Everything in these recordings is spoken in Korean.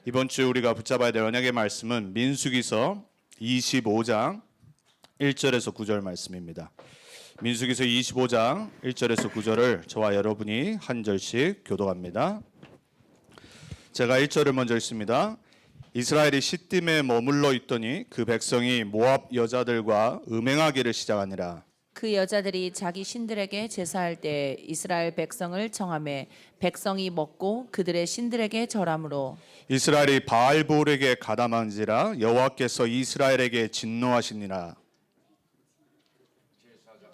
이번 주 우리가 붙잡아야 될 언약의 말씀은 민수기서 25장 1절에서 9절 말씀입니다. 민수기서 25장 1절에서 9절을 저와 여러분이 한 절씩 교독합니다. 제가 1절을 먼저 읽습니다. 이스라엘이 시딤에 머물러 있더니 그 백성이 모압 여자들과 음행하기를 시작하니라. 그 여자들이 자기 신들에게 제사할 때 이스라엘 백성을 청하매 백성이 먹고 그들의 신들에게 절함으로 이스라엘이 바알볼에게 가담한지라 여호와께서 이스라엘에게 진노하시니라.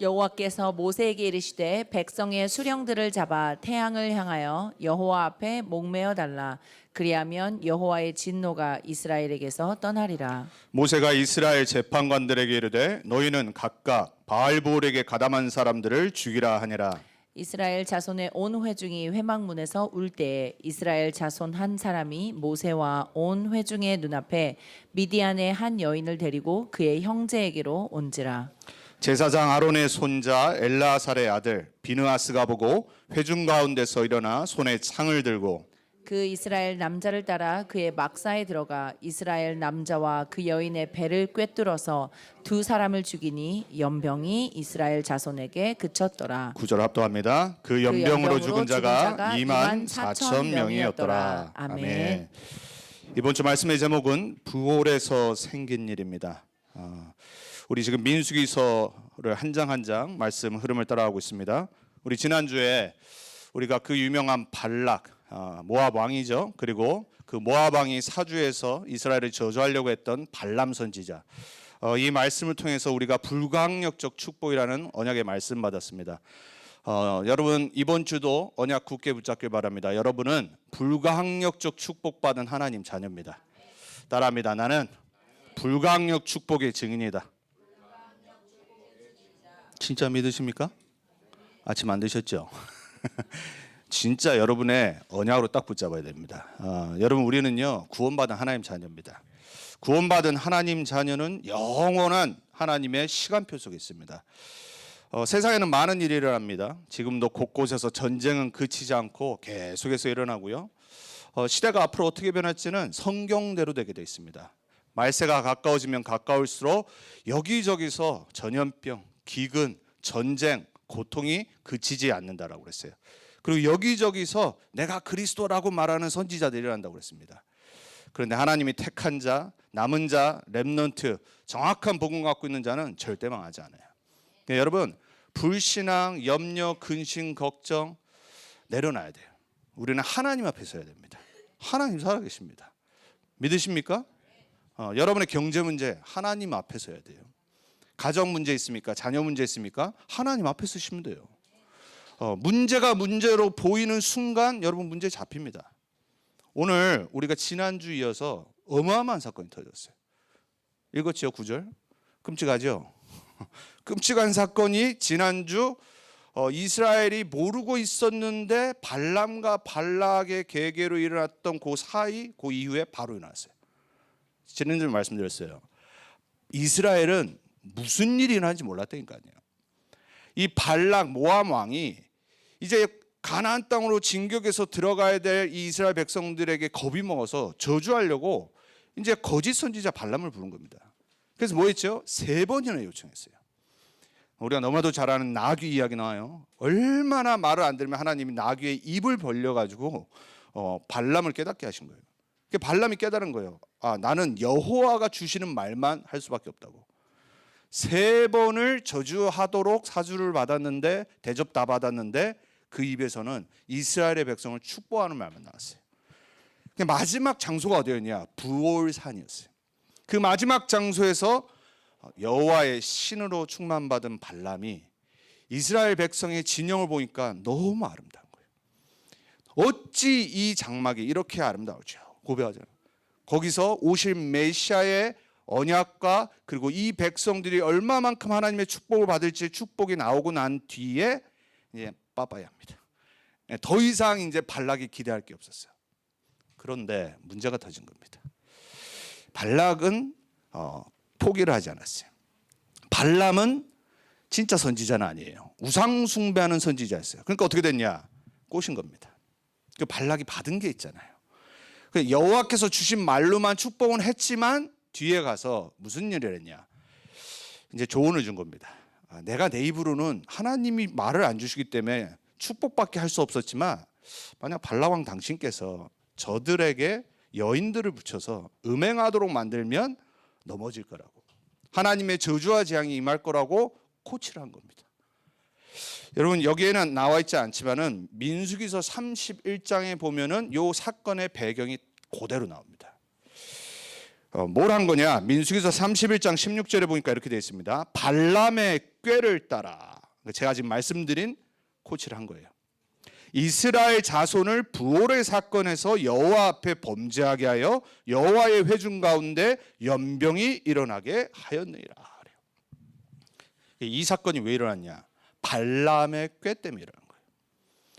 여호와께서 모세에게 이르시되 백성의 수령들을 잡아 태양을 향하여 여호와 앞에 목매어 달라. 그리하면 여호와의 진노가 이스라엘에게서 떠나리라. 모세가 이스라엘 재판관들에게 이르되 너희는 각각 바알볼에게 가담한 사람들을 죽이라 하니라. 이스라엘 자손의 온 회중이 회막문에서 울 때에 이스라엘 자손 한 사람이 모세와 온 회중의 눈앞에 미디안의 한 여인을 데리고 그의 형제에게로 온지라. 제사장 아론의 손자 엘라살의 아들 비느하스가 보고 회중 가운데서 일어나 손에 창을 들고 그 이스라엘 남자를 따라 그의 막사에 들어가 이스라엘 남자와 그 여인의 배를 꿰뚫어서 두 사람을 죽이니 연병이 이스라엘 자손에게 그쳤더라. 9절 합독합니다. 그 연병으로 죽은 자가 2만 4천 명이었더라. 아멘. 이번 주 말씀의 제목은 부올에서 생긴 일입니다. 우리 지금 민수기서를 한 장 한 장 말씀 흐름을 따라가고 있습니다. 우리 지난주에 우리가 그 유명한 발락 모압 왕이죠. 그리고 그 모압 왕이 사주에서 이스라엘을 저주하려고 했던 발람 선지자, 이 말씀을 통해서 우리가 불가항력적 축복이라는 언약의 말씀 받았습니다. 여러분 이번 주도 언약 굳게 붙잡길 바랍니다. 여러분은 불가항력적 축복받은 하나님 자녀입니다. 따라합니다. 나는 불가항력 축복의 증인이다. 진짜 믿으십니까? 아침 안 드셨죠? 진짜 여러분의 언약으로 딱 붙잡아야 됩니다. 여러분 우리는요 구원받은 하나님 자녀입니다. 구원받은 하나님 자녀는 영원한 하나님의 시간표 속에 있습니다. 세상에는 많은 일이 일어납니다. 지금도 곳곳에서 전쟁은 그치지 않고 계속해서 일어나고요. 시대가 앞으로 어떻게 변할지는 성경대로 되게 되어 있습니다. 말세가 가까워지면 가까울수록 여기저기서 전염병, 기근, 전쟁, 고통이 그치지 않는다라고 그랬어요. 그리고 여기저기서 내가 그리스도라고 말하는 선지자들이 일어난다고 그랬습니다. 그런데 하나님이 택한 자, 남은 자, 렘넌트, 정확한 복음 갖고 있는 자는 절대 망하지 않아요. 그러니까 여러분 불신앙, 염려, 근심, 걱정 내려놔야 돼요. 우리는 하나님 앞에 서야 됩니다. 하나님 살아계십니다. 믿으십니까? 여러분의 경제 문제 하나님 앞에 서야 돼요. 가정 문제 있습니까? 자녀 문제 있습니까? 하나님 앞에 서시면 돼요. 문제가 문제로 보이는 순간 여러분 문제 잡힙니다. 오늘 우리가 지난주 이어서 어마어마한 사건이 터졌어요. 읽었지요? 9절? 끔찍하죠? 끔찍한 사건이 지난주 이스라엘이 모르고 있었는데 발람과 발락의 계계로 일어났던 그 사이, 그 이후에 바로 일어났어요. 지난주에 말씀드렸어요. 이스라엘은 무슨 일이 일어나는지 몰랐다니까요. 이 발락 모압 왕이 이제 가나안 땅으로 진격해서 들어가야 될 이 이스라엘 백성들에게 겁이 먹어서 저주하려고 이제 거짓 선지자 발람을 부른 겁니다. 그래서 뭐 했죠? 3번이나 요청했어요. 우리가 너무나도 잘 아는 나귀 이야기 나와요. 얼마나 말을 안 들으면 하나님이 나귀의 입을 벌려가지고 발람을 깨닫게 하신 거예요. 발람이 깨달은 거예요. 나는 여호와가 주시는 말만 할 수밖에 없다고. 3번을 저주하도록 사주를 받았는데 대접 다 받았는데 그 입에서는 이스라엘의 백성을 축복하는 말만 나왔어요. 마지막 장소가 어디였냐? 부올산이었어요. 그 마지막 장소에서 여호와의 신으로 충만받은 발람이 이스라엘 백성의 진영을 보니까 너무 아름다운 거예요. 어찌 이 장막이 이렇게 아름다울지요? 고백하잖아요. 거기서 오실 메시아의 언약과 그리고 이 백성들이 얼마만큼 하나님의 축복을 받을지 축복이 나오고 난 뒤에 이제 빠빠야 합니다. 더 이상 이제 발락이 기대할 게 없었어요. 그런데 문제가 터진 겁니다. 발락은 포기를 하지 않았어요. 발람은 진짜 선지자는 아니에요. 우상 숭배하는 선지자였어요. 그러니까 어떻게 됐냐? 꼬신 겁니다. 그 발락이 받은 게 있잖아요. 여호와께서 주신 말로만 축복은 했지만 뒤에 가서 무슨 일을 했냐? 이제 조언을 준 겁니다. 내가 내 입으로는 하나님이 말을 안 주시기 때문에 축복밖에 할 수 없었지만 만약 발라왕 당신께서 저들에게 여인들을 붙여서 음행하도록 만들면 넘어질 거라고, 하나님의 저주와 재앙이 임할 거라고 코치를 한 겁니다. 여러분, 여기에는 나와 있지 않지만은 민수기서 31장에 보면은 요 사건의 배경이 그대로 나옵니다. 뭘 한 거냐? 민수기서 31장 16절에 보니까 이렇게 되어 있습니다. 발람의 꾀를 따라, 제가 지금 말씀드린 코치를 한 거예요. 이스라엘 자손을 부올의 사건에서 여호와 앞에 범죄하게 하여 여호와의 회중 가운데 연병이 일어나게 하였느니라. 이 사건이 왜 일어났냐? 발람의 꾀 때문에 일어난 거예요.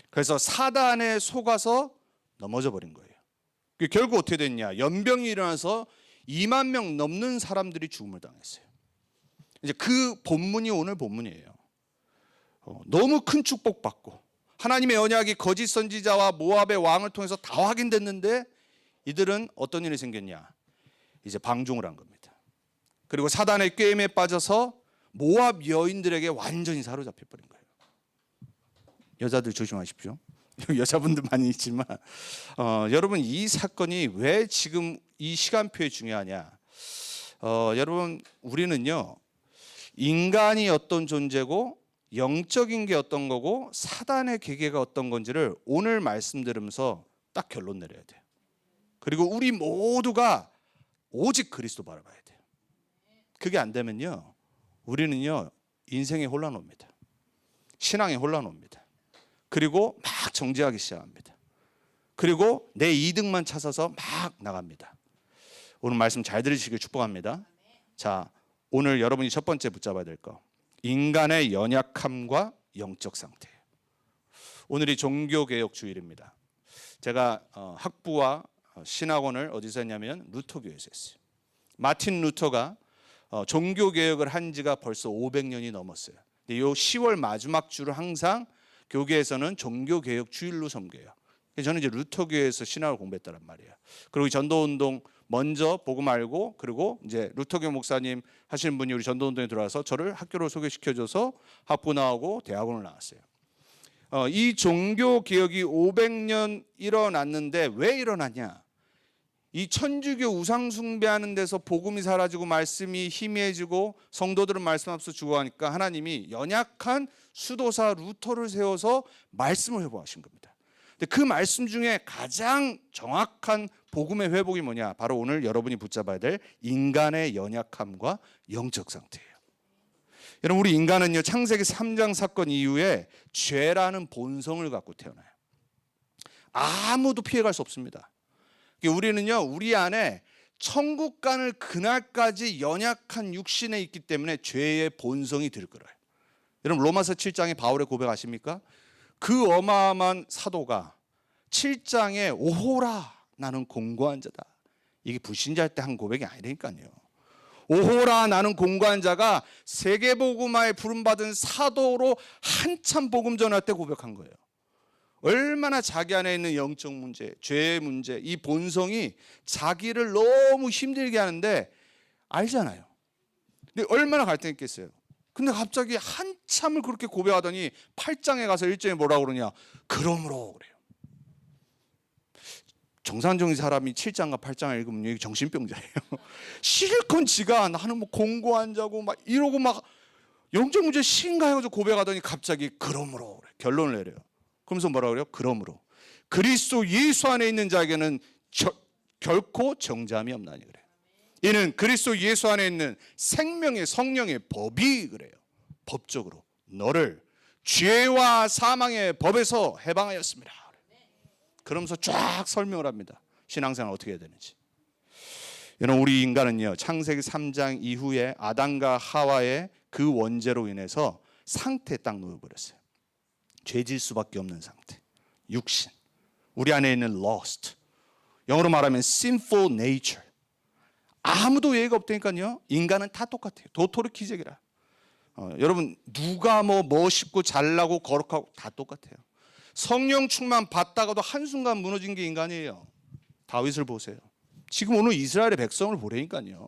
그래서 사단에 속아서 넘어져 버린 거예요. 결국 어떻게 됐냐? 연병이 일어나서 2만 명 넘는 사람들이 죽음을 당했어요. 이제 그 본문이 오늘 본문이에요. 너무 큰 축복받고 하나님의 언약이 거짓 선지자와 모압의 왕을 통해서 다 확인됐는데 이들은 어떤 일이 생겼냐? 이제 방종을 한 겁니다. 그리고 사단의 꾀임에 빠져서 모압 여인들에게 완전히 사로잡혀 버린 거예요. 여자들 조심하십시오. 여자분들 많이 있지만 여러분, 이 사건이 왜 지금 이 시간표에 중요하냐? 여러분, 우리는요, 인간이 어떤 존재고 영적인 게 어떤 거고 사단의 계계가 어떤 건지를 오늘 말씀 들으면서 딱 결론 내려야 돼요. 그리고 우리 모두가 오직 그리스도 바라봐야 돼요. 그게 안 되면요, 우리는요 인생에 혼란 옵니다. 신앙에 혼란 옵니다. 그리고 막 정죄하기 시작합니다. 그리고 내 이득만 찾아서 막 나갑니다. 오늘 말씀 잘 들으시길 축복합니다. 자, 오늘 여러분이 첫 번째 붙잡아야 될 거, 인간의 연약함과 영적 상태예요. 오늘이 종교개혁 주일입니다. 제가 학부와 신학원을 어디서 했냐면 루터교에서 했어요. 마틴 루터가 종교개혁을 한 지가 벌써 500년이 넘었어요. 근데 이 10월 마지막 주를 항상 교계에서는 종교개혁 주일로 섬겨요. 저는 이제 루터교에서 신학을 공부했다는 말이에요. 그리고 전도운동 먼저 복음 알고, 그리고 이제 루터교 목사님 하시는 분이 우리 전도운동에 들어와서 저를 학교로 소개시켜줘서 학부 나오고 대학원을 나왔어요. 이 종교개혁이 500년 일어났는데 왜 일어났냐? 이 천주교 우상 숭배하는 데서 복음이 사라지고 말씀이 희미해지고 성도들은 말씀 앞서 죽어가니까 하나님이 연약한 수도사 루터를 세워서 말씀을 회복하신 겁니다. 근데 그 말씀 중에 가장 정확한 복음의 회복이 뭐냐? 바로 오늘 여러분이 붙잡아야 될 인간의 연약함과 영적 상태예요. 여러분, 우리 인간은요, 창세기 3장 사건 이후에 죄라는 본성을 갖고 태어나요. 아무도 피해갈 수 없습니다. 우리는요, 우리 안에 천국 가는 그날까지 연약한 육신에 있기 때문에 죄의 본성이 들끓어요. 여러분, 로마서 7장에 바울의 고백 아십니까? 그 어마어마한 사도가 7장에 오호라 나는 공고한 자다. 이게 불신자일 때 한 고백이 아니라니까요. 오호라 나는 공고한 자가 세계복음화에 부름받은 사도로 한참 복음 전할 때 고백한 거예요. 얼마나 자기 안에 있는 영적 문제, 죄의 문제, 이 본성이 자기를 너무 힘들게 하는데 알잖아요. 근데 얼마나 갈등이 있겠어요. 근데 갑자기 한참을 그렇게 고백하더니 8장에 가서 1절에 뭐라고 그러냐? 그러므로 그래요. 정상적인 사람이 7장과 8장을 읽으면 이게 정신병자예요. 실컷 지가 나는 뭐 공고한 자고 막 이러고 막 영적 문제 심가해가지고 고백하더니 갑자기 그러므로 그래. 결론을 내려요. 그러면서 뭐라 그래요? 그러므로 그리스도 예수 안에 있는 자에게는 결코 정죄함이 없나니 그래요. 이는 그리스도 예수 안에 있는 생명의 성령의 법이 그래요. 법적으로 너를 죄와 사망의 법에서 해방하였습니다. 그러면서 쫙 설명을 합니다. 신앙생활 어떻게 해야 되는지. 여러분, 우리 인간은요, 창세기 3장 이후에 아담과 하와의 그 원죄로 인해서 상태에 딱 놓여버렸어요. 죄질 수밖에 없는 상태, 육신, 우리 안에 있는 lust, 영어로 말하면 sinful nature. 아무도 예의가 없다니까요. 인간은 다 똑같아요. 도토리 키재기라. 여러분, 누가 뭐 멋있고 잘나고 거룩하고 다 똑같아요. 성령 충만 받다가도 한순간 무너진 게 인간이에요. 다윗을 보세요. 지금 오늘 이스라엘의 백성을 보라니까요.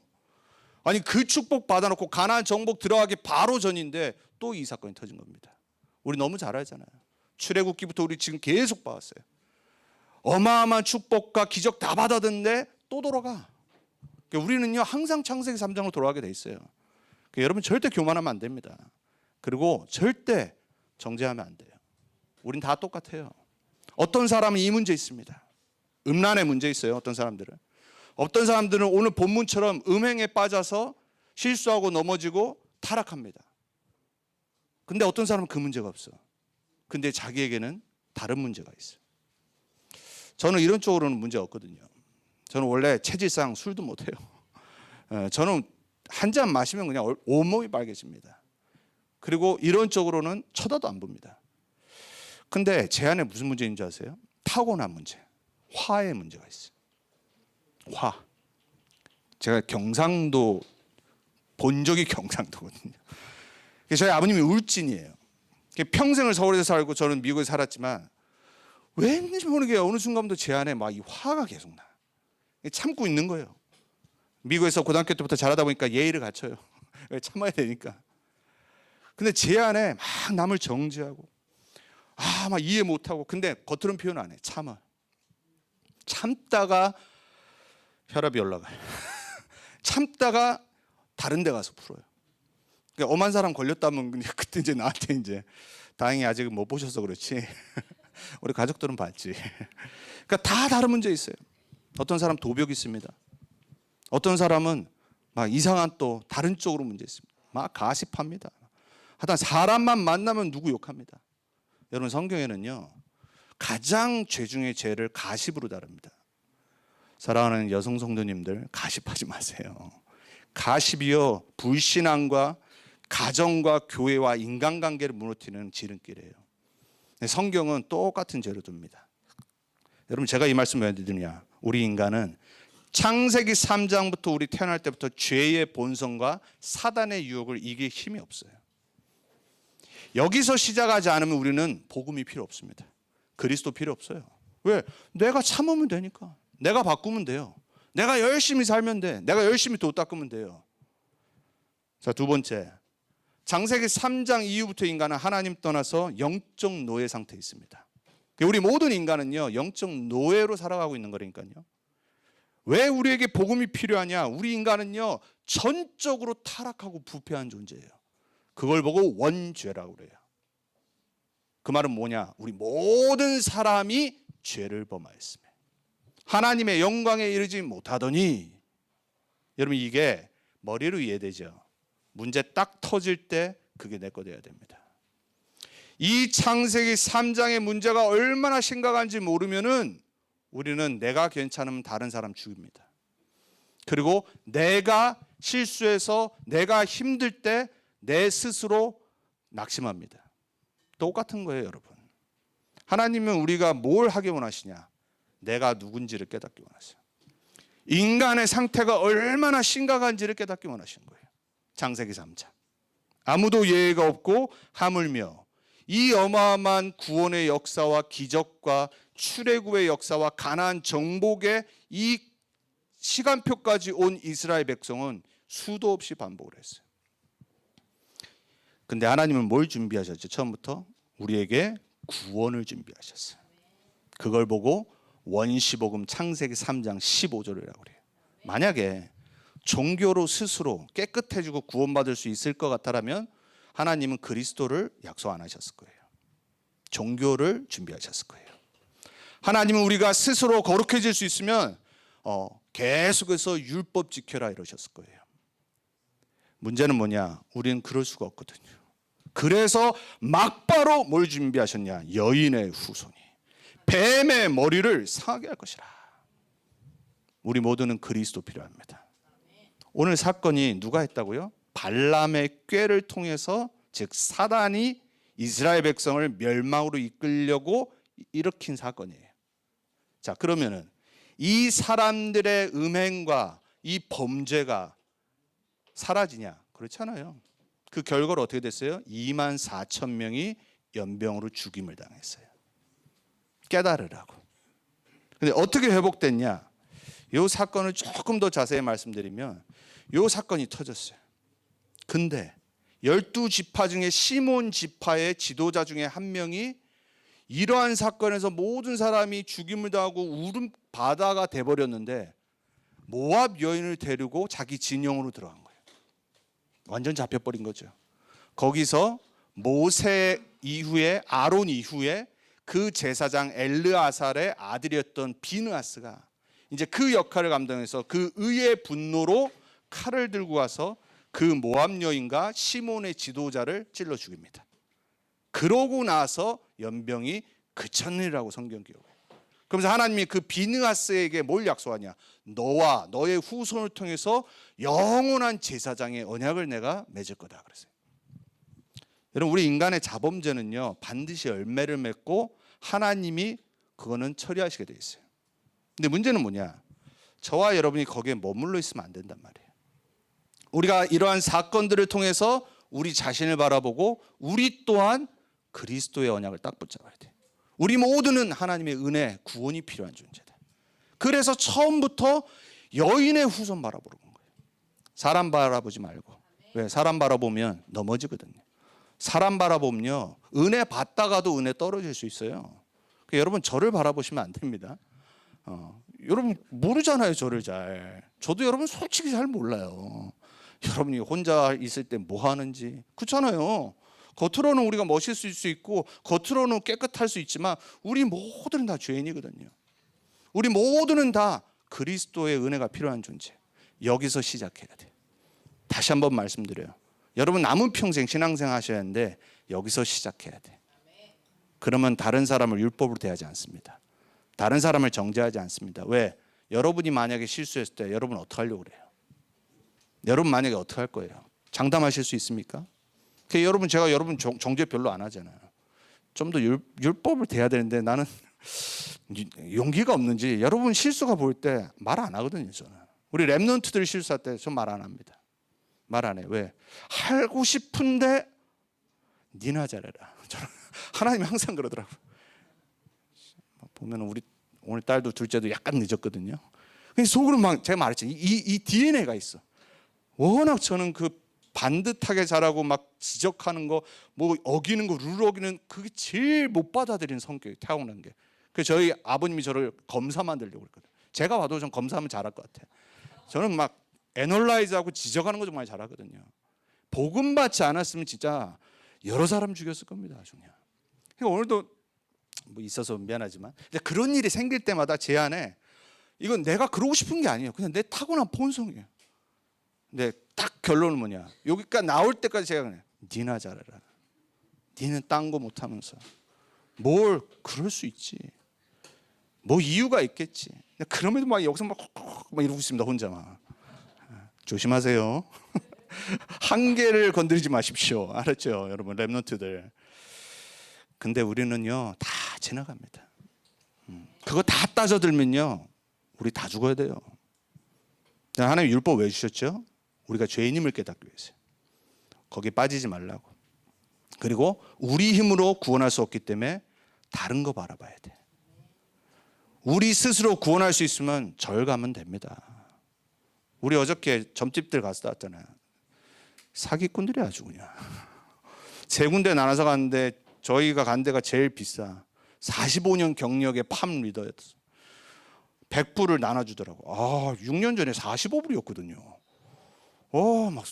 아니 그 축복 받아놓고 가나안 정복 들어가기 바로 전인데 또 이 사건이 터진 겁니다. 우리 너무 잘 알잖아요. 출애굽기부터 우리 지금 계속 봐왔어요. 어마어마한 축복과 기적 다 받았는데 또 돌아가. 그러니까 우리는요 항상 창세기 3장으로 돌아가게 돼 있어요. 그러니까 여러분 절대 교만하면 안 됩니다. 그리고 절대 정죄하면 안 돼요. 우린 다 똑같아요. 어떤 사람은 이 문제 있습니다. 음란의 문제 있어요. 어떤 사람들은. 어떤 사람들은 오늘 본문처럼 음행에 빠져서 실수하고 넘어지고 타락합니다. 근데 어떤 사람은 그 문제가 없어. 근데 자기에게는 다른 문제가 있어요. 저는 이런 쪽으로는 문제 없거든요. 저는 원래 체질상 술도 못해요. 저는 한 잔 마시면 그냥 온몸이 빨개집니다. 그리고 이런 쪽으로는 쳐다도 안 봅니다. 근데 제 안에 무슨 문제인 줄 아세요? 타고난 문제, 화의 문제가 있어요. 화. 제가 경상도 본적이 경상도거든요. 저희 아버님이 울진이에요. 평생을 서울에서 살고 저는 미국에 살았지만 왠지 모르게 어느 순간부터 제 안에 막 이 화가 계속 나. 참고 있는 거예요. 미국에서 고등학교 때부터 자라다 보니까 예의를 갖춰요. 참아야 되니까. 근데 제 안에 막 남을 정죄하고 막 이해 못하고 근데 겉으로는 표현 안 해. 참아. 참다가 혈압이 올라가요. 참다가 다른 데 가서 풀어요. 그러니까 엄한 사람 걸렸다면 그때 이제 나한테 이제 다행히 아직은 못 보셔서 그렇지. 우리 가족들은 봤지. 그러니까 다 다른 문제 있어요. 어떤 사람 도벽이 있습니다. 어떤 사람은 막 이상한 또 다른 쪽으로 문제 있습니다. 막 가십합니다. 하여튼 사람만 만나면 누구 욕합니다. 여러분 성경에는요 가장 죄 중에 죄를 가십으로 다룹니다. 사랑하는 여성 성도님들 가십하지 마세요. 가십이요 불신앙과 가정과 교회와 인간관계를 무너뜨리는 지름길이에요. 성경은 똑같은 죄를 둡니다. 여러분 제가 이 말씀 왜 드리냐? 우리 인간은 창세기 3장부터 우리 태어날 때부터 죄의 본성과 사단의 유혹을 이길 힘이 없어요. 여기서 시작하지 않으면 우리는 복음이 필요 없습니다. 그리스도 필요 없어요. 왜? 내가 참으면 되니까. 내가 바꾸면 돼요. 내가 열심히 살면 돼. 내가 열심히 도 닦으면 돼요. 자, 두 번째. 창세기 3장 이후부터 인간은 하나님 떠나서 영적 노예 상태에 있습니다. 우리 모든 인간은요 영적 노예로 살아가고 있는 거라니까요. 왜 우리에게 복음이 필요하냐? 우리 인간은요 전적으로 타락하고 부패한 존재예요. 그걸 보고 원죄라고 그래요. 그 말은 뭐냐? 우리 모든 사람이 죄를 범하였으며 하나님의 영광에 이르지 못하더니. 여러분 이게 머리로 이해되죠? 문제 딱 터질 때 그게 내 거 돼야 됩니다. 이 창세기 3장의 문제가 얼마나 심각한지 모르면은 우리는 내가 괜찮으면 다른 사람 죽입니다. 그리고 내가 실수해서 내가 힘들 때 내 스스로 낙심합니다. 똑같은 거예요, 여러분. 하나님은 우리가 뭘 하기 원하시냐? 내가 누군지를 깨닫기 원하세요. 인간의 상태가 얼마나 심각한지를 깨닫기 원하시는 거예요. 창세기 3장. 아무도 예외가 없고 하물며 이 어마어마한 구원의 역사와 기적과 출애굽의 역사와 가나안 정복의 이 시간표까지 온 이스라엘 백성은 수도 없이 반복을 했어요. 근데 하나님은 뭘 준비하셨죠? 처음부터 우리에게 구원을 준비하셨어요. 그걸 보고 원시복음 창세기 3장 15절이라고 그래요. 만약에 종교로 스스로 깨끗해지고 구원받을 수 있을 것 같다면 하나님은 그리스도를 약속 안 하셨을 거예요. 종교를 준비하셨을 거예요. 하나님은 우리가 스스로 거룩해질 수 있으면 계속해서 율법 지켜라 이러셨을 거예요. 문제는 뭐냐? 우리는 그럴 수가 없거든요. 그래서 막바로 뭘 준비하셨냐? 여인의 후손이 뱀의 머리를 상하게 할 것이라. 우리 모두는 그리스도 필요합니다. 오늘 사건이 누가 했다고요? 발람의 꾀를 통해서 즉 사단이 이스라엘 백성을 멸망으로 이끌려고 일으킨 사건이에요. 자, 그러면은 이 사람들의 음행과 이 범죄가 사라지냐? 그렇잖아요. 그 결과로 어떻게 됐어요? 24,000명이 연병으로 죽임을 당했어요. 깨달으라고. 근데 어떻게 회복됐냐? 이 사건을 조금 더 자세히 말씀드리면 이 사건이 터졌어요. 근데 12지파 중에 시몬 지파의 지도자 중에 한 명이 이러한 사건에서 모든 사람이 죽임을 당하고 울음 바다가 돼버렸는데 모압 여인을 데리고 자기 진영으로 들어간 거예요. 완전 잡혀버린 거죠. 거기서 모세 이후에 아론 이후에 그 제사장 엘르아살의 아들이었던 비느하스가 이제 그 역할을 감당해서 그 의의 분노로 칼을 들고 와서 그 모압 여인과 시몬의 지도자를 찔러 죽입니다. 그러고 나서 연병이 그쳤느니라고 성경 기록해요. 그러면서 하나님이 그 비느하스에게 뭘 약속하냐? 너와 너의 후손을 통해서 영원한 제사장의 언약을 내가 맺을 거다 그랬어요. 여러분, 우리 인간의 자범죄는요 반드시 열매를 맺고 하나님이 그거는 처리하시게 돼 있어요. 근데 문제는 뭐냐? 저와 여러분이 거기에 머물러 있으면 안 된단 말이에요. 우리가 이러한 사건들을 통해서 우리 자신을 바라보고 우리 또한 그리스도의 언약을 딱 붙잡아야 돼. 우리 모두는 하나님의 은혜, 구원이 필요한 존재다. 그래서 처음부터 여인의 후손 바라보는 거예요. 사람 바라보지 말고. 왜? 사람 바라보면 넘어지거든요. 사람 바라보면요 은혜 받다가도 은혜 떨어질 수 있어요. 그러니까 여러분 저를 바라보시면 안 됩니다. 여러분 모르잖아요 저를 잘. 저도 여러분 솔직히 잘 몰라요. 여러분이 혼자 있을 때 뭐 하는지. 그렇잖아요. 겉으로는 우리가 멋있을 수 있고 겉으로는 깨끗할 수 있지만 우리 모두는 다 죄인이거든요. 우리 모두는 다 그리스도의 은혜가 필요한 존재. 여기서 시작해야 돼요. 다시 한번 말씀드려요. 여러분 남은 평생 신앙생활 하셔야 하는데 여기서 시작해야 돼. 그러면 다른 사람을 율법으로 대하지 않습니다. 다른 사람을 정죄하지 않습니다. 왜? 여러분이 만약에 실수했을 때 여러분 어떻게 하려고 그래요? 여러분 만약에 어떻게 할 거예요? 장담하실 수 있습니까? 여러분 제가 여러분 정죄 별로 안 하잖아요. 좀 더 율법을 대해야 되는데 나는 용기가 없는지 여러분 실수가 보일 때 말 안 하거든요. 저는 우리 랩런트들 실수할 때 전 말 안 합니다. 말 안 해요. 왜? 하고 싶은데 니나 잘해라. 저는 하나님이 항상 그러더라고요. 보면 우리 오늘 딸도 둘째도 약간 늦었거든요. 속으로 막 제가 말했죠. 이 DNA가 있어. 워낙 저는 그 반듯하게 잘하고 막 지적하는 거, 뭐 어기는 거, 룰 어기는 그게 제일 못 받아들이는 성격이 타고난 게. 그래서 저희 아버님이 저를 검사 만들려고 그랬거든요. 제가 봐도 전 검사하면 잘할 것 같아요. 저는 막 애널라이즈하고 지적하는 거 정말 잘하거든요. 복음 받지 않았으면 진짜 여러 사람 죽였을 겁니다. 그냥. 오늘도 뭐 있어서 미안하지만 그런 일이 생길 때마다 제 안에 이건 내가 그러고 싶은 게 아니에요. 그냥 내 타고난 본성이에요. 근데 딱 결론은 뭐냐? 여기까지 나올 때까지 제가 그냥 니나 잘해라. 니는 딴 거 못하면서 뭘 그럴 수 있지. 뭐 이유가 있겠지. 그럼에도 막 여기서 막 이러고 있습니다. 혼자 막. 조심하세요. 한계를 건드리지 마십시오. 알았죠, 여러분 랩런트들. 근데 우리는요 다 지나갑니다. 그거 다 따져들면요 우리 다 죽어야 돼요. 하나님 율법 왜 주셨죠? 우리가 죄인임을 깨닫기 위해서. 거기에 빠지지 말라고. 그리고 우리 힘으로 구원할 수 없기 때문에 다른 거 바라봐야 돼. 우리 스스로 구원할 수 있으면 절 가면 됩니다. 우리 어저께 점집들 갔다 왔잖아요. 사기꾼들이 아주 그냥 세 군데 나눠서 갔는데 저희가 간 데가 제일 비싸. 45년 경력의 팜 리더였어. 100불을 나눠주더라고. 6년 전에 45불이었거든요. 막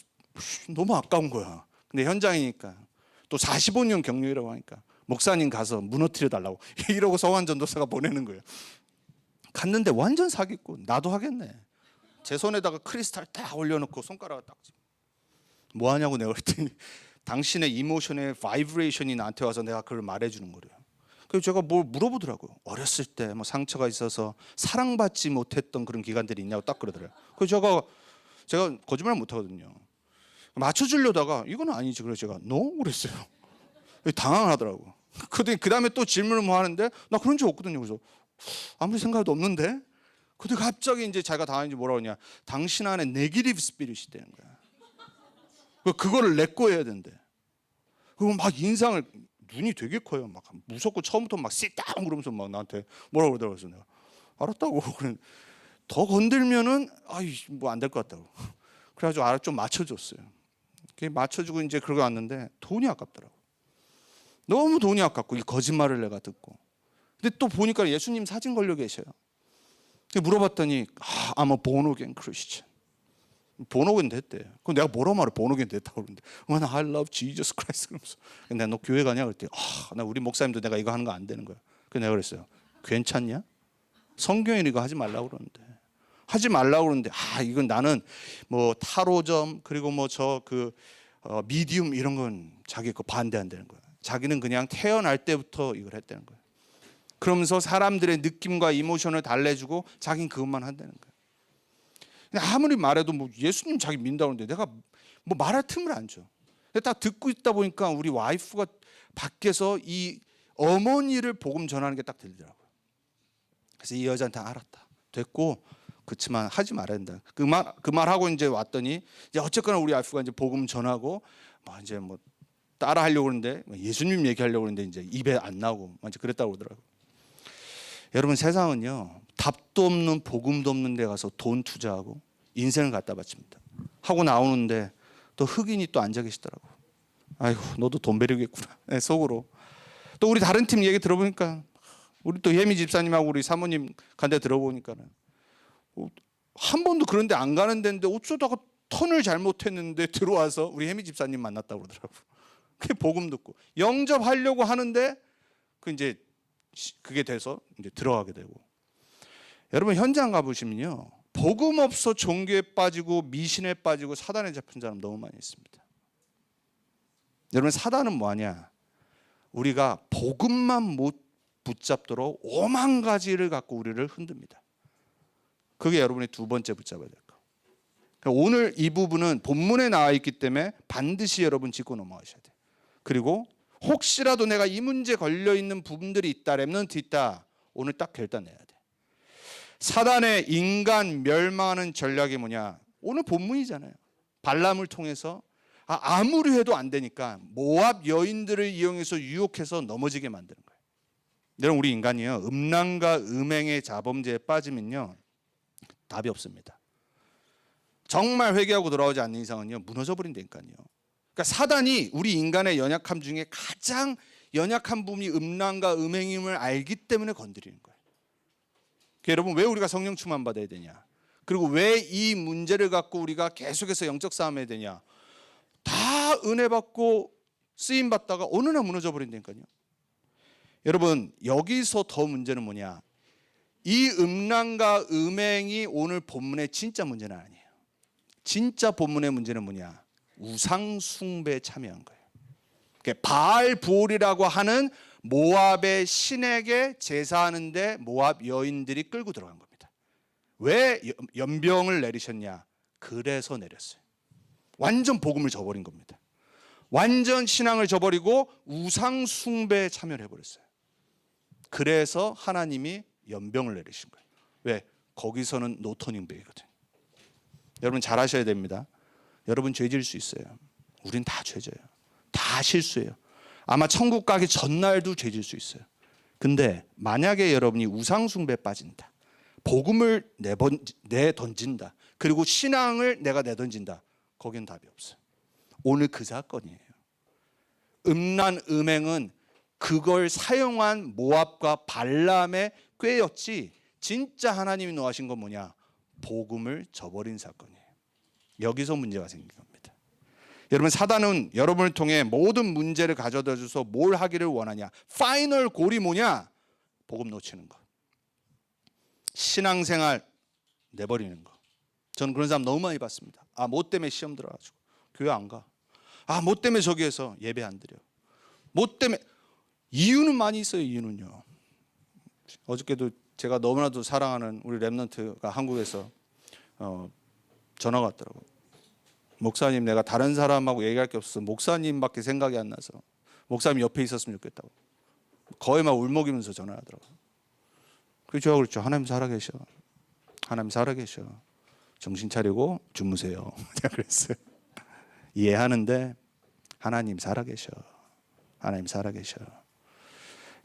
너무 아까운 거야. 근데 현장이니까 또 45년 경력이라고 하니까 목사님 가서 무너뜨려 달라고 이러고 서환 전도사가 보내는 거예요. 갔는데 완전 사기꾼. 나도 하겠네. 제 손에다가 크리스탈 딱 올려놓고 손가락을 딱 뭐 하냐고 내가 그랬더니 당신의 이모션의 바이브레이션이 나한테 와서 내가 그걸 말해주는 거래요. 그래서 제가 뭘 물어보더라고요. 어렸을 때 뭐 상처가 있어서 사랑받지 못했던 그런 기간들이 있냐고 딱 그러더라고요. 그래서 제가 거짓말 못하거든요. 맞춰주려다가 이건 아니지. 그래서 제가 no? 그랬어요. 당황하더라고. 그 다음에 또 질문을 뭐 하는데 나 그런 적 없거든요. 그래서 아무 생각도 없는데 근데 갑자기 이제 자기가 당하는지 뭐라고 하냐. 당신 안에 네기티브 스피릿이 되는 거야. 그거를 내꺼해야 된대. 그리고 막 인상을 눈이 되게 커요. 막 무섭고 처음부터 막 sit down 그러면서 막 나한테 뭐라고 그러더라고요. 내가 알았다고. 더 건들면은 뭐 안 될 것 같다고. 그래가지고 좀 맞춰줬어요. 맞춰주고 이제 그러고 왔는데 돈이 아깝더라고. 너무 돈이 아깝고 이 거짓말을 내가 듣고. 근데 또 보니까 예수님 사진 걸려 계셔요. 물어봤더니 I'm a born again Christian. 본어겐 됐대. 그럼 내가 뭐라 말해? 본어겐 됐다고 그러는데 I love Jesus Christ 그러면서 내가 너 교회 가냐 그랬더니 나 우리 목사님도 내가 이거 하는 거 안 되는 거야. 그래서 내가 그랬어요. 괜찮냐? 성경에는 이거 하지 말라고 그러는데 이건 나는 뭐 타로점 그리고 뭐 미디움 이런 건 자기 거 반대한다는 거야. 자기는 그냥 태어날 때부터 이걸 했다는 거야. 그러면서 사람들의 느낌과 이모션을 달래주고 자기는 그것만 한다는 거야. 아무리 말해도 뭐 예수님 자기 믿는다고 하는데 내가 뭐 말할 틈을 안 줘. 딱 듣고 있다 보니까 우리 와이프가 밖에서 이 어머니를 복음 전하는 게 딱 들리더라고요. 그래서 이 여자한테 알았다. 됐고 그렇지만 하지 말아야 된다. 그 말 하고 이제 왔더니 이제 어쨌거나 우리 와이프가 이제 복음 전하고 이제 뭐 따라 하려고 그러는데 예수님 얘기하려고 그러는데 이제 입에 안 나오고 이제 그랬다고 그러더라고요. 여러분 세상은요 답도 없는 복음도 없는 데 가서 돈 투자하고 인생을 갖다 바칩니다. 하고 나오는데 또 흑인이 또 앉아 계시더라고. 아이고 너도 돈 베리겠구나. 네, 속으로. 또 우리 다른 팀 얘기 들어보니까 우리 또 예미 집사님하고 우리 사모님 간데 들어보니까는 한 번도 그런 데 안 가는 데인데 어쩌다가 턴을 잘못했는데 들어와서 우리 예미 집사님 만났다고 그러더라고. 그게 복음 듣고 영접하려고 하는데 그게 돼서 이제 들어가게 되고. 여러분 현장 가보시면요 복음 없어 종교에 빠지고 미신에 빠지고 사단에 잡힌 사람 너무 많이 있습니다. 여러분 사단은 뭐하냐? 우리가 복음만 못 붙잡도록 오만 가지를 갖고 우리를 흔듭니다. 그게 여러분이 두 번째 붙잡아야 될 거. 오늘 이 부분은 본문에 나와 있기 때문에 반드시 여러분 짚고 넘어가셔야 돼요. 그리고 혹시라도 내가 이 문제 걸려 있는 부분들이 있다, 렘넌트 있다, 오늘 딱 결단해야 돼. 사단의 인간 멸망하는 전략이 뭐냐? 오늘 본문이잖아요. 발람을 통해서 아무리 해도 안 되니까 모압 여인들을 이용해서 유혹해서 넘어지게 만드는 거예요. 여러분 우리 인간이요 음란과 음행의 자범죄에 빠지면요 답이 없습니다. 정말 회개하고 돌아오지 않는 이상은요 무너져 버린다니까요. 그러니까 사단이 우리 인간의 연약함 중에 가장 연약한 부분이 음란과 음행임을 알기 때문에 건드리는 거예요. 그러니까 여러분 왜 우리가 성령 충만 받아야 되냐? 그리고 왜 이 문제를 갖고 우리가 계속해서 영적 싸움해야 되냐? 다 은혜 받고 쓰임 받다가 어느 날 무너져 버린다니까요. 여러분 여기서 더 문제는 뭐냐? 이 음란과 음행이 오늘 본문의 진짜 문제는 아니에요. 진짜 본문의 문제는 뭐냐? 우상 숭배에 참여한 거예요. 바알 부올이라고 하는 모압의 신에게 제사하는데 모압 여인들이 끌고 들어간 겁니다. 왜 연병을 내리셨냐? 그래서 내렸어요. 완전 복음을 저버린 겁니다. 완전 신앙을 저버리고 우상 숭배에 참여를 해버렸어요. 그래서 하나님이 연병을 내리신 거예요. 왜? 거기서는 노터닝백이거든요. 여러분 잘 하셔야 됩니다. 여러분 죄질 수 있어요. 우린 다 죄져요. 다 실수해요. 아마 천국 가기 전날도 죄질 수 있어요. 근데 만약에 여러분이 우상 숭배에 빠진다, 복음을 내던진다, 그리고 신앙을 내가 내던진다, 거긴 답이 없어요. 오늘 그 사건이에요. 음란 음행은 그걸 사용한 모압과 발람의 꾀였지 진짜 하나님이 노하신 건 뭐냐? 복음을 저버린 사건이에요. 여기서 문제가 생긴 겁니다. 여러분 사단은 여러분을 통해 모든 문제를 가져다 줘서 뭘 하기를 원하냐? 파이널 골이 뭐냐? 복음 놓치는 거. 신앙생활 내버리는 거. 저는 그런 사람 너무 많이 봤습니다. 뭐 때문에 시험 들어가지고 교회 안 가. 뭐 때문에 저기에서 예배 안 드려. 뭐 때문에 이유는 많이 있어요. 이유는요. 어저께도 제가 너무나도 사랑하는 우리 렘넌트가 한국에서 전화가 왔더라고요. 목사님 내가 다른 사람하고 얘기할 게 없어서 목사님밖에 생각이 안 나서 목사님 옆에 있었으면 좋겠다고 거의 막 울먹이면서 전화하더라고요. 그래서 제가 그랬죠. 하나님 살아계셔. 하나님 살아계셔. 정신 차리고 주무세요. 제가 그랬어요. 이해하는데 하나님 살아계셔. 하나님 살아계셔.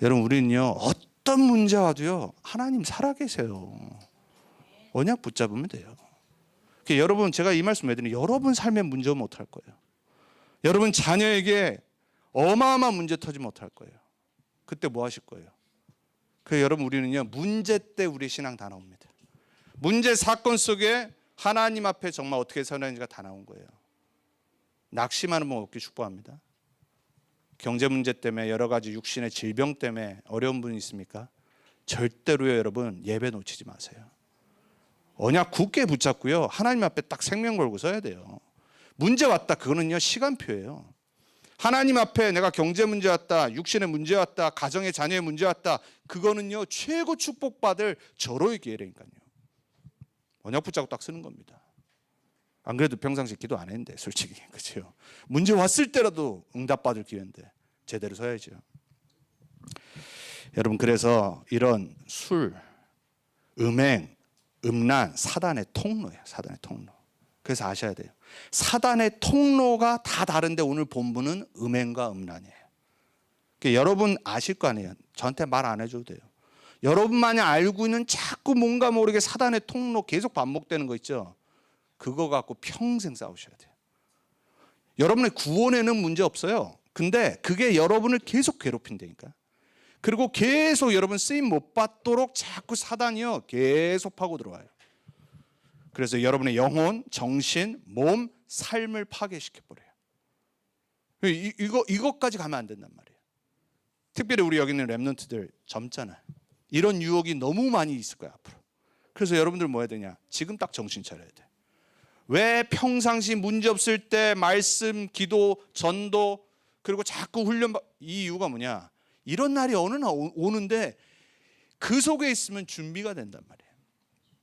여러분 우리는요 어떤 문제 와도요 하나님 살아계세요. 언약 붙잡으면 돼요. 그러니까 여러분, 제가 이 말씀 왜 드리는, 여러분 삶에 문제 오면 어떡할 거예요? 여러분 자녀에게 어마어마한 문제 터지면 어떡할 거예요? 그때 뭐 하실 거예요? 그 여러분, 우리는요, 문제 때 우리 신앙 다 나옵니다. 문제 사건 속에 하나님 앞에 정말 어떻게 서는지가 다 나온 거예요. 낙심하는 분 없기 축복합니다. 경제 문제 때문에, 여러 가지 육신의 질병 때문에 어려운 분이 있습니까? 절대로요, 여러분, 예배 놓치지 마세요. 언약 굳게 붙잡고요, 하나님 앞에 딱 생명 걸고 서야 돼요. 문제 왔다, 그거는요 시간표예요. 하나님 앞에 내가 경제 문제 왔다, 육신의 문제 왔다, 가정의 자녀의 문제 왔다, 그거는요 최고 축복받을 절호의 기회라니까요. 언약 붙잡고 딱 쓰는 겁니다. 안 그래도 평상시 기도 안 했는데 솔직히, 그렇죠? 문제 왔을 때라도 응답받을 기회인데 제대로 서야죠. 여러분, 그래서 이런 술, 음행, 음란, 사단의 통로예요. 사단의 통로. 그래서 아셔야 돼요. 사단의 통로가 다 다른데 오늘 본문은 음행과 음란이에요. 그러니까 여러분 아실 거 아니에요. 저한테 말 안 해줘도 돼요. 여러분만이 알고 있는 자꾸 뭔가 모르게 사단의 통로 계속 반복되는 거 있죠. 그거 갖고 평생 싸우셔야 돼요. 여러분의 구원에는 문제 없어요. 근데 그게 여러분을 계속 괴롭힌다니까. 그리고 계속 여러분 쓰임 못 받도록 자꾸 사단이요 계속 파고 들어와요. 그래서 여러분의 영혼, 정신, 몸, 삶을 파괴시켜 버려요. 이것까지 가면 안 된단 말이에요. 특별히 우리 여기 있는 렘넌트들 젊잖아요. 이런 유혹이 너무 많이 있을 거야 앞으로. 그래서 여러분들 뭐 해야 되냐? 지금 딱 정신 차려야 돼. 왜 평상시 문제 없을 때 말씀, 기도, 전도, 그리고 자꾸 훈련, 이 이유가 뭐냐? 이런 날이 어느 날 오는데 그 속에 있으면 준비가 된단 말이에요.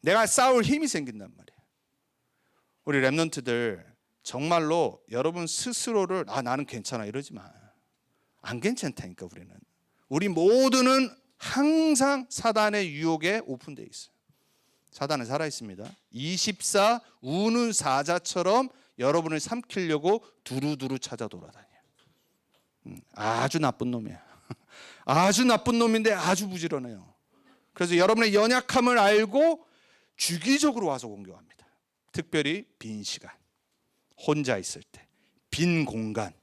내가 싸울 힘이 생긴단 말이에요. 우리 렘넌트들 정말로 여러분 스스로를 나는 괜찮아 이러지 마. 안 괜찮다니까. 우리 모두는 항상 사단의 유혹에 오픈되어 있어요. 사단은 살아 있습니다. 24 우는 사자처럼 여러분을 삼키려고 두루두루 찾아 돌아다녀요. 아주 나쁜 놈이야. 아주 나쁜 놈인데 아주 부지런해요. 그래서 여러분의 연약함을 알고 주기적으로 와서 공격합니다. 특별히 빈 시간, 혼자 있을 때, 빈 공간.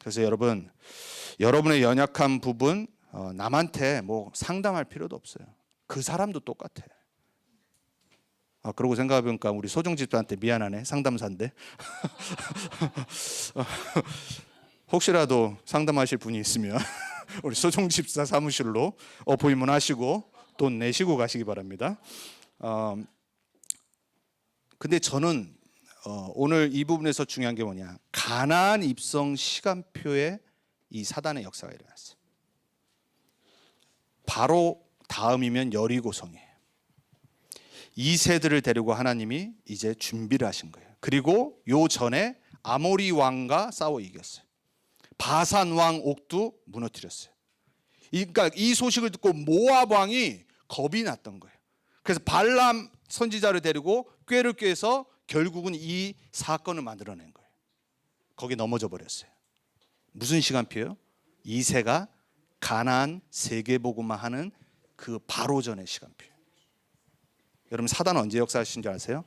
그래서 여러분의 연약한 부분 남한테 뭐 상담할 필요도 없어요. 그 사람도 똑같아. 그러고 생각해보니까 우리 소정 집사한테 미안하네. 상담사인데. 혹시라도 상담하실 분이 있으면 우리 소정 집사 사무실로 보임문하시고 돈 내시고 가시기 바랍니다. 근데 저는 오늘 이 부분에서 중요한 게 뭐냐? 가나안 입성 시간표에 이 사단의 역사가 일어났어요. 바로 다음이면 여리고성이에요. 이 세들을 데리고 하나님이 이제 준비를 하신 거예요. 그리고 요 전에 아모리 왕과 싸워 이겼어요. 바산 왕 옥도 무너뜨렸어요. 그러니까 이 소식을 듣고 모압 왕이 겁이 났던 거예요. 그래서 발람 선지자를 데리고 꾀를 꾀서 결국은 이 사건을 만들어낸 거예요. 거기 넘어져 버렸어요. 무슨 시간표요? 이세가 가나안 세계복음화 하는 그 바로 전의 시간표예요. 여러분, 사단은 언제 역사하신 줄 아세요?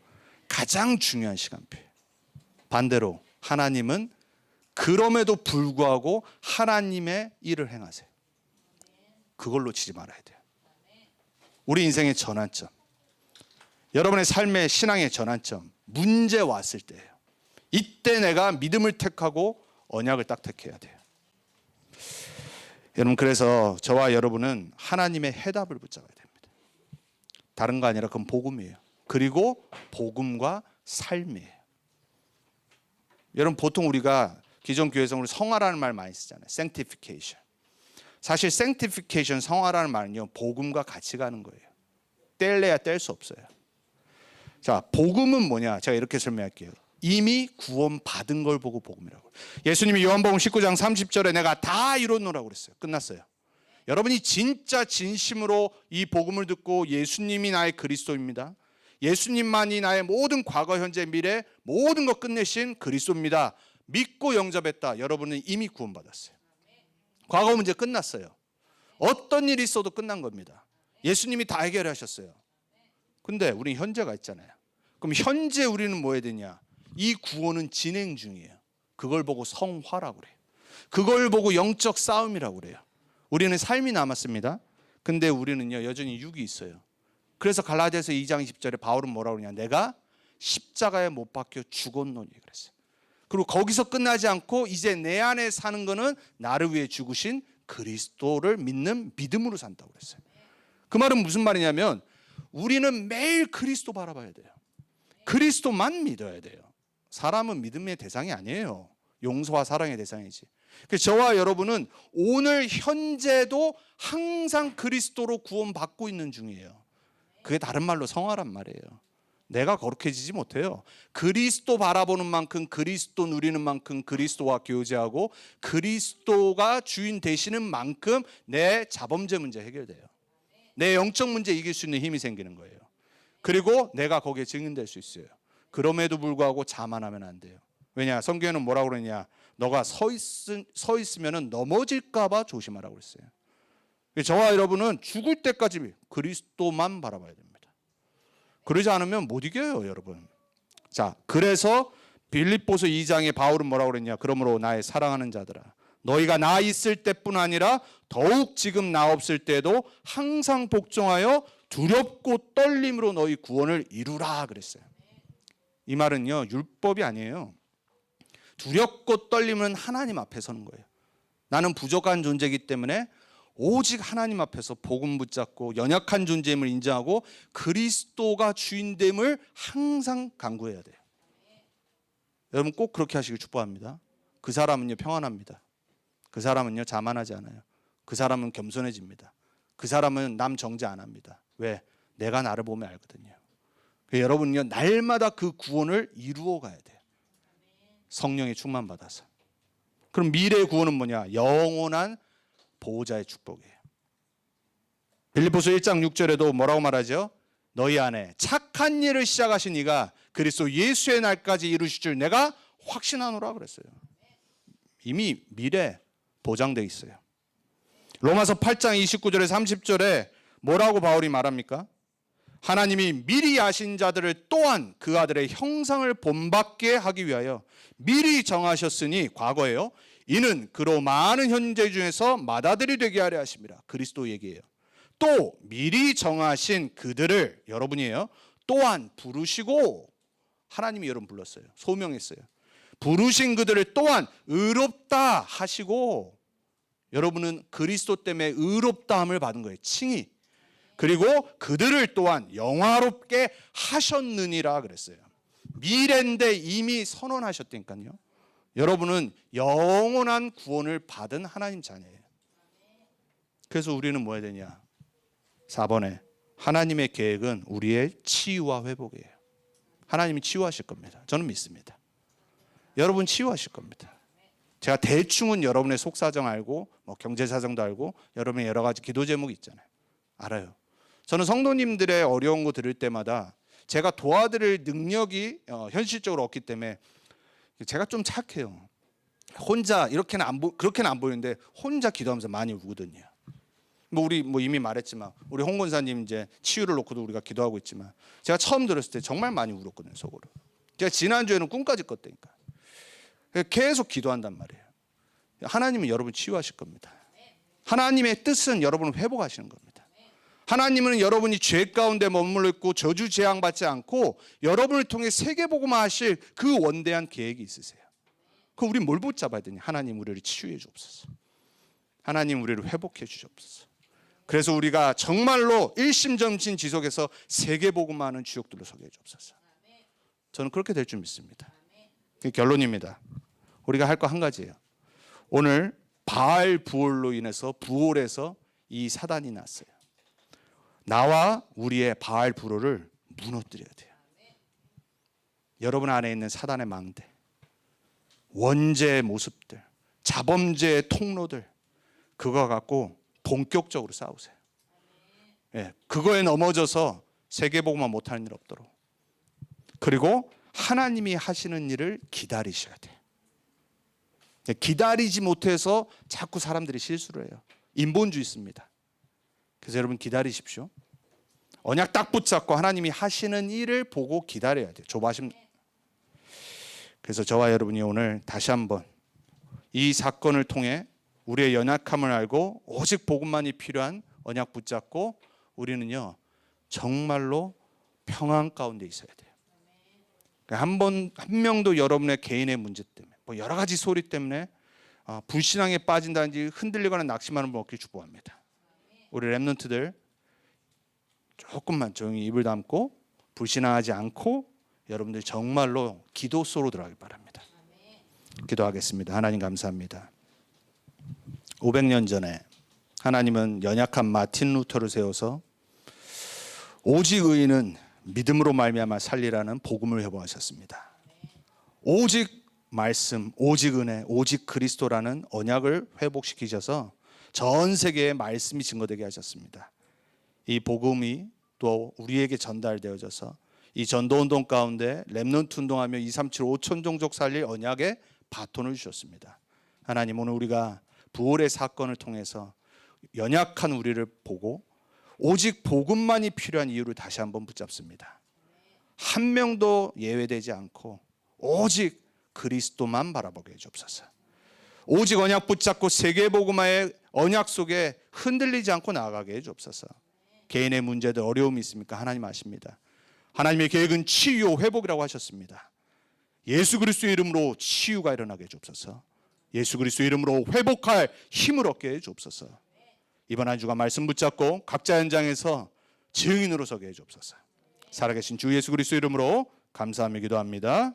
가장 중요한 시간표예요. 반대로 하나님은 그럼에도 불구하고 하나님의 일을 행하세요. 그걸 놓치지 말아야 돼요. 우리 인생의 전환점, 여러분의 삶의 신앙의 전환점, 문제 왔을 때예요. 이때 내가 믿음을 택하고 언약을 딱 택해야 돼요. 여러분, 그래서 저와 여러분은 하나님의 해답을 붙잡아야 됩니다. 다른 거 아니라 그건 복음이에요. 그리고 복음과 삶이에요. 여러분, 보통 우리가 기존 교회에서 우리 성화라는 말 많이 쓰잖아요. sanctification. 사실 sanctification, 성화라는 말은요, 복음과 같이 가는 거예요. 뗄래야 뗄 수 없어요. 자, 복음은 뭐냐? 제가 이렇게 설명할게요. 이미 구원받은 걸 보고 복음이라고. 예수님이 요한복음 19장 30절에 내가 다 이뤘노라고 그랬어요. 끝났어요. 여러분이 진짜 진심으로 이 복음을 듣고 예수님이 나의 그리스도입니다. 예수님만이 나의 모든 과거, 현재, 미래 모든 것 끝내신 그리스도입니다. 믿고 영접했다. 여러분은 이미 구원받았어요. 과거 문제 끝났어요. 어떤 일이 있어도 끝난 겁니다. 예수님이 다 해결하셨어요. 근데 우리는 현재가 있잖아요. 그럼 현재 우리는 뭐 해야 되냐? 이 구원은 진행 중이에요. 그걸 보고 성화라고 그래요. 그걸 보고 영적 싸움이라고 그래요. 우리는 삶이 남았습니다. 근데 우리는요 여전히 육이 있어요. 그래서 갈라디아서 2장 10절에 바울은 뭐라고 그러냐? 내가 십자가에 못 박혀 죽었노니 그랬어요. 그리고 거기서 끝나지 않고 이제 내 안에 사는 거는 나를 위해 죽으신 그리스도를 믿는 믿음으로 산다고 그랬어요. 그 말은 무슨 말이냐면 우리는 매일 그리스도 바라봐야 돼요. 그리스도만 믿어야 돼요. 사람은 믿음의 대상이 아니에요. 용서와 사랑의 대상이지. 그래서 저와 여러분은 오늘 현재도 항상 그리스도로 구원받고 있는 중이에요. 그게 다른 말로 성화란 말이에요. 내가 거룩해지지 못해요. 그리스도 바라보는 만큼, 그리스도 누리는 만큼 그리스도와 교제하고 그리스도가 주인 되시는 만큼 내 자범죄 문제 해결돼요. 내 영적 문제 이길 수 있는 힘이 생기는 거예요. 그리고 내가 거기에 증인될 수 있어요. 그럼에도 불구하고 자만하면 안 돼요. 왜냐? 성경에는 뭐라고 그러냐? 너가 서 있으면 넘어질까 봐 조심하라고 그랬어요. 저와 여러분은 죽을 때까지 그리스도만 바라봐야 됩니다. 그러지 않으면 못 이겨요, 여러분. 자, 그래서 빌립보서 2장에 바울은 뭐라고 그랬냐? 그러므로 나의 사랑하는 자들아, 너희가 나 있을 때뿐 아니라 더욱 지금 나 없을 때도 항상 복종하여 두렵고 떨림으로 너희 구원을 이루라 그랬어요. 이 말은요 율법이 아니에요. 두렵고 떨림은 하나님 앞에 서는 거예요. 나는 부족한 존재이기 때문에 오직 하나님 앞에서 복음 붙잡고 연약한 존재임을 인정하고 그리스도가 주인됨을 항상 간구해야 돼요. 여러분 꼭 그렇게 하시길 축복합니다. 그 사람은요 평안합니다. 그 사람은요 자만하지 않아요. 그 사람은 겸손해집니다. 그 사람은 남 정죄 안 합니다. 왜? 내가 나를 보면 알거든요. 여러분은요 날마다 그 구원을 이루어 가야 돼요. 성령의 충만 받아서. 그럼 미래의 구원은 뭐냐? 영원한 보호자의 축복이에요. 빌립보서 1장 6절에도 뭐라고 말하죠? 너희 안에 착한 일을 시작하신 이가 그리스도 예수의 날까지 이루실 줄 내가 확신하노라 그랬어요. 이미 미래 보장되어 있어요. 로마서 8장 29절에 30절에 뭐라고 바울이 말합니까? 하나님이 미리 아신 자들을 또한 그 아들의 형상을 본받게 하기 위하여 미리 정하셨으니 과거에요. 이는 그로 많은 현재 중에서 맏아들이 되게 하려 하심이라. 그리스도 얘기예요. 또 미리 정하신 그들을 여러분이에요. 또한 부르시고 하나님이 여러분 불렀어요. 소명했어요. 부르신 그들을 또한 의롭다 하시고 여러분은 그리스도 때문에 의롭다함을 받은 거예요. 칭의. 그리고 그들을 또한 영화롭게 하셨느니라 그랬어요. 미래인데 이미 선언하셨다니까요. 여러분은 영원한 구원을 받은 하나님 자녀예요. 그래서 우리는 뭐 해야 되냐? 4번에 하나님의 계획은 우리의 치유와 회복이에요. 하나님이 치유하실 겁니다. 저는 믿습니다. 여러분 치유하실 겁니다. 제가 대충은 여러분의 속사정 알고 뭐 경제사정도 알고 여러분의 여러 가지 기도 제목이 있잖아요. 알아요. 저는 성도님들의 어려운 거 들을 때마다 제가 도와드릴 능력이 현실적으로 없기 때문에 제가 좀 착해요. 혼자 이렇게는 그렇게는 안 보이는데 혼자 기도하면서 많이 우거든요. 우리 이미 말했지만 우리 홍 권사님 이제 치유를 놓고도 우리가 기도하고 있지만 제가 처음 들었을 때 정말 많이 울었거든요, 속으로. 제가 지난주에는 꿈까지 꿨다니까. 계속 기도한단 말이에요. 하나님은 여러분 치유하실 겁니다. 하나님의 뜻은 여러분을 회복하시는 겁니다. 하나님은 여러분이 죄 가운데 머물러 있고 저주 재앙 받지 않고 여러분을 통해 세계복음화 하실 그 원대한 계획이 있으세요. 그럼 우리 뭘 붙잡아야 되냐? 하나님 우리를 치유해 주옵소서. 하나님 우리를 회복해 주옵소서. 그래서 우리가 정말로 일심전심 지속해서 세계복음화하는 주역들로 서게 해 주옵소서. 저는 그렇게 될 줄 믿습니다. 결론입니다. 우리가 할 거 한 가지예요. 오늘 바알 부올로 인해서 부올에서 이 사단이 났어요. 나와 우리의 바알 불호를 무너뜨려야 돼요. 여러분 안에 있는 사단의 망대, 원죄의 모습들, 자범죄의 통로들, 그거 갖고 본격적으로 싸우세요. 그거에 넘어져서 세계복음화 못하는 일 없도록. 그리고 하나님이 하시는 일을 기다리셔야 돼요. 기다리지 못해서 자꾸 사람들이 실수를 해요. 인본주의 있습니다. 그래서 여러분 기다리십시오. 언약 딱 붙잡고 하나님이 하시는 일을 보고 기다려야 돼요. 조바심. 그래서 저와 여러분이 오늘 다시 한번 이 사건을 통해 우리의 연약함을 알고 오직 복음만이 필요한 언약 붙잡고 우리는요 정말로 평안 가운데 있어야 돼요. 한 명도 여러분의 개인의 문제 때문에 뭐 여러 가지 소리 때문에 불신앙에 빠진다든지 흔들리거나 낙심하는 분 없길 축복합니다. 우리 렘넌트들 조금만 조용히 입을 닫고 불신앙하지 않고 여러분들 정말로 기도소로 들어가길 바랍니다. 기도하겠습니다. 하나님 감사합니다. 500년 전에 하나님은 연약한 마틴 루터를 세워서 오직 의인은 믿음으로 말미암아 살리라는 복음을 회복하셨습니다. 오직 말씀, 오직 은혜, 오직 그리스도라는 언약을 회복시키셔서 전 세계에 말씀이 증거되게 하셨습니다. 이 복음이 또 우리에게 전달되어져서 이 전도운동 가운데 렘넌트 운동하며 237 5천 종족 살릴 언약의 바톤을 주셨습니다. 하나님 오늘 우리가 부활의 사건을 통해서 연약한 우리를 보고 오직 복음만이 필요한 이유를 다시 한번 붙잡습니다. 한 명도 예외되지 않고 오직 그리스도만 바라보게 해주옵소서. 오직 언약 붙잡고 세계 복음화의 언약 속에 흔들리지 않고 나아가게 해주옵소서. 개인의 문제들 어려움이 있습니까? 하나님 아십니다. 하나님의 계획은 치유 회복이라고 하셨습니다. 예수 그리스도의 이름으로 치유가 일어나게 해주옵소서. 예수 그리스도의 이름으로 회복할 힘을 얻게 해주옵소서. 이번 한 주간 말씀 붙잡고 각자 현장에서 증인으로 서게 해주옵소서. 살아계신 주 예수 그리스도의 이름으로 감사하며 기도합니다.